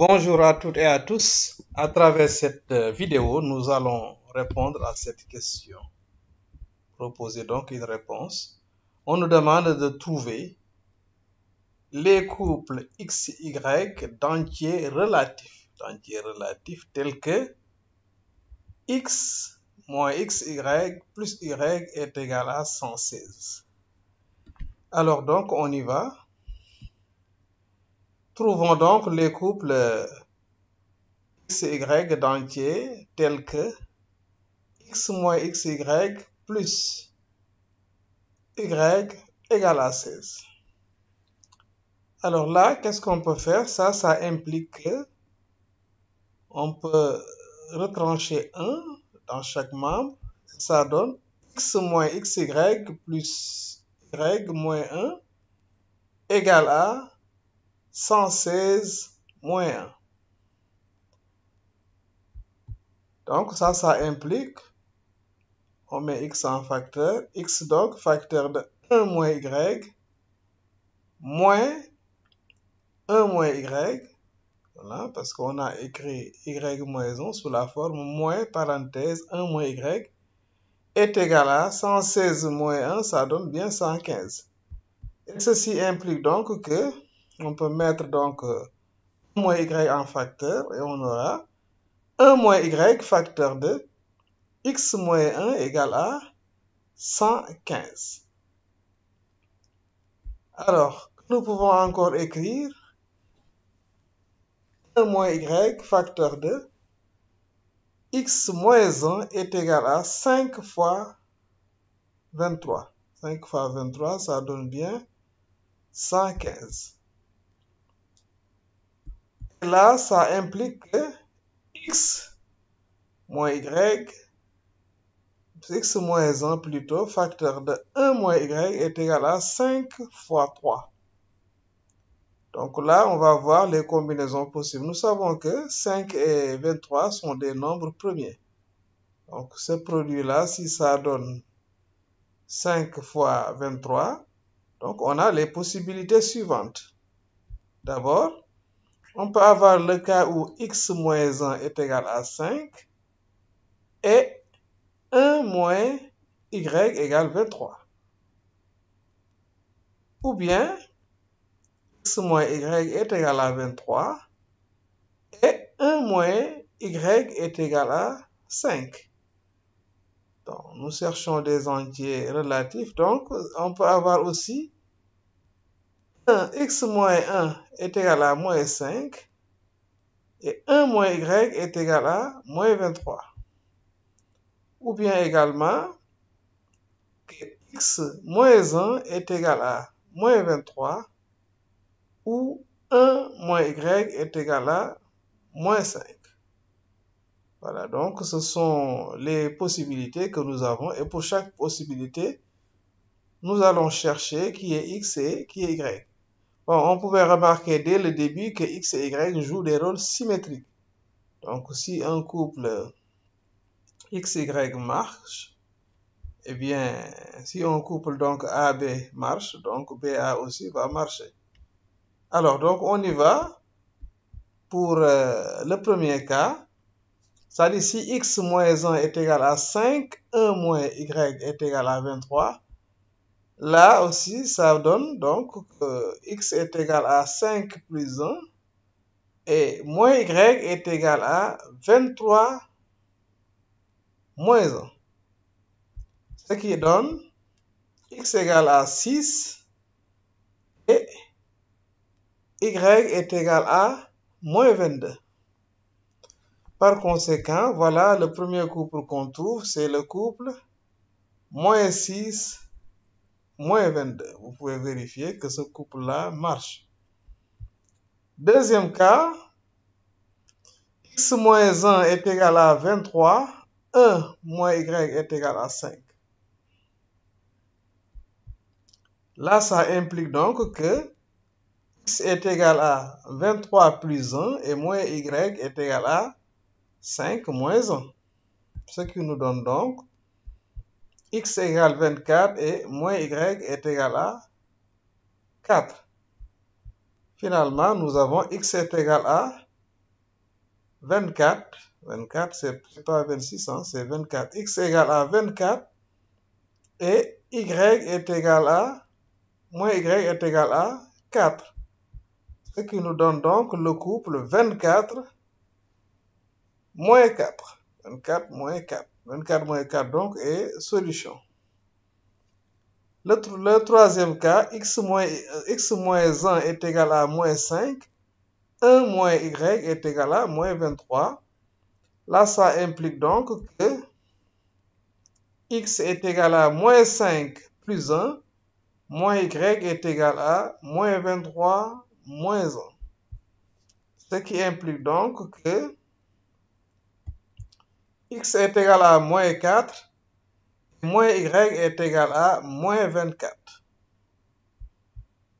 Bonjour à toutes et à tous. À travers cette vidéo, nous allons répondre à cette question. Proposer donc une réponse. On nous demande de trouver les couples XY d'entiers relatifs. D'entiers relatifs tels que x moins xy plus y est égal à 116. Alors donc, on y va. Trouvons donc les couples XY d'entiers tels que x moins xy plus y égale à 16. Alors là, qu'est-ce qu'on peut faire? Ça implique que on peut retrancher 1 dans chaque membre. Ça donne x moins xy plus y moins 1 égale à 116 moins 1. Donc ça implique, on met x en facteur, x donc facteur de 1 moins y moins 1 moins y, voilà, parce qu'on a écrit y moins 1 sous la forme moins parenthèse 1 moins y est égal à 116 moins 1, ça donne bien 115. Et ceci implique donc que on peut mettre donc 1 moins y en facteur et on aura 1 moins y facteur de x moins 1 égale à 115. Alors, nous pouvons encore écrire 1 moins y facteur de x moins 1 est égal à 5 fois 23. 5 fois 23, ça donne bien 115. Et là, ça implique que x moins y, x moins 1 plutôt, facteur de 1 moins y est égal à 5 fois 3. Donc là, on va voir les combinaisons possibles. Nous savons que 5 et 23 sont des nombres premiers. Donc ce produit-là, si ça donne 5 fois 23, donc on a les possibilités suivantes. D'abord, on peut avoir le cas où x moins 1 est égal à 5 et 1 moins y égale 23. Ou bien, x moins y est égal à 23 et 1 moins y est égal à 5. Donc, nous cherchons des entiers relatifs. Donc, on peut avoir aussi x moins 1 est égal à moins 5 et 1 moins y est égal à moins 23. Ou bien également, que x moins 1 est égal à moins 23 ou 1 moins y est égal à moins 5. Voilà, donc ce sont les possibilités que nous avons et pour chaque possibilité, nous allons chercher qui est x et qui est y. Bon, on pouvait remarquer dès le début que x et y jouent des rôles symétriques. Donc si un couple XY marche, eh bien, si un couple donc AB marche, donc BA aussi va marcher. Alors, donc on y va pour le premier cas. C'est-à-dire si x moins 1 est égal à 5, 1 moins y est égal à 23. Là aussi, ça donne donc que x est égal à 5 plus 1 et moins y est égal à 23 moins 1. Ce qui donne x égale à 6 et y est égal à moins 22. Par conséquent, voilà le premier couple qu'on trouve, c'est le couple moins 6, moins 22. Vous pouvez vérifier que ce couple-là marche. Deuxième cas, x moins 1 est égal à 23, 1 moins y est égal à 5. Là, ça implique donc que x est égal à 23 plus 1 et moins y est égal à 5 moins 1. Ce qui nous donne donc x égale 24 et moins y est égal à 4. Finalement, nous avons x est égal à 24, 24 c'est pas 26, hein, c'est 24. X égale à 24 et Y est égal à, moins Y est égal à 4. Ce qui nous donne donc le couple 24 moins 4. 24 moins 4. 24 moins 4 donc est solution. Le troisième cas, x moins 1 est égal à moins 5. 1 moins y est égal à moins 23. Là, ça implique donc que x est égal à moins 5 plus 1, moins y est égal à moins 23 moins 1. Ce qui implique donc que x est égal à moins 4, moins y est égal à moins 24.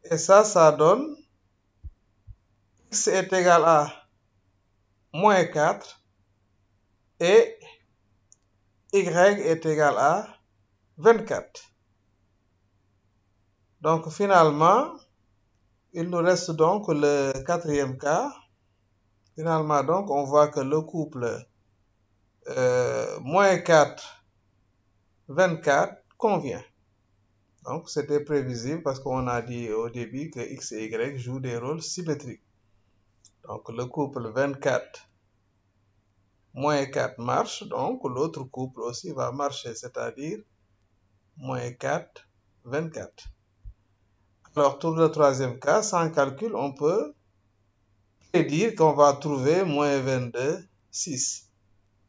Et ça donne x est égal à moins 4 et y est égal à 24. Donc finalement, il nous reste donc le quatrième cas. Finalement, donc, on voit que le couple moins 4, 24 convient. Donc c'était prévisible parce qu'on a dit au début que x et y jouent des rôles symétriques. Donc le couple 24 moins 4 marche, donc l'autre couple aussi va marcher, c'est-à-dire moins 4, 24. Alors pour le troisième cas, sans calcul, on peut dire qu'on va trouver moins 22, 6.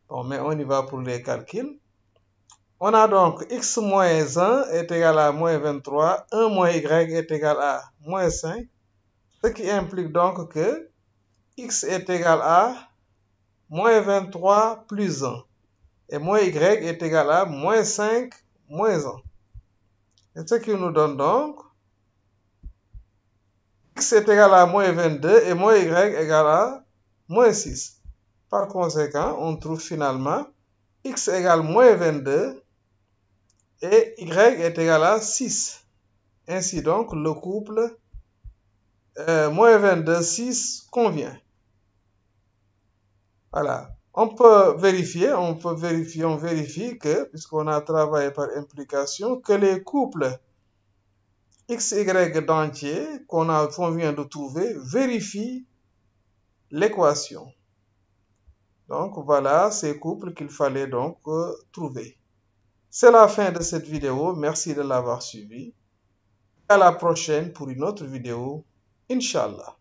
Bon, mais on y va pour les calculs. On a donc x moins 1 est égal à moins 23, 1 moins y est égal à moins 5, ce qui implique donc que x est égal à moins 23 plus 1. Et moins y est égal à moins 5 moins 1. Et ce qui nous donne donc x est égal à moins 22 et moins y égal à moins 6. Par conséquent, on trouve finalement x égale moins 22 et y est égal à 6. Ainsi donc, le couple moins 22, 6 convient. Voilà. On vérifie que, puisqu'on a travaillé par implication, que les couples x, y d'entier qu'on vient de trouver vérifient l'équation. Donc voilà ces couples qu'il fallait donc trouver. C'est la fin de cette vidéo. Merci de l'avoir suivi. À la prochaine pour une autre vidéo. Inch'Allah.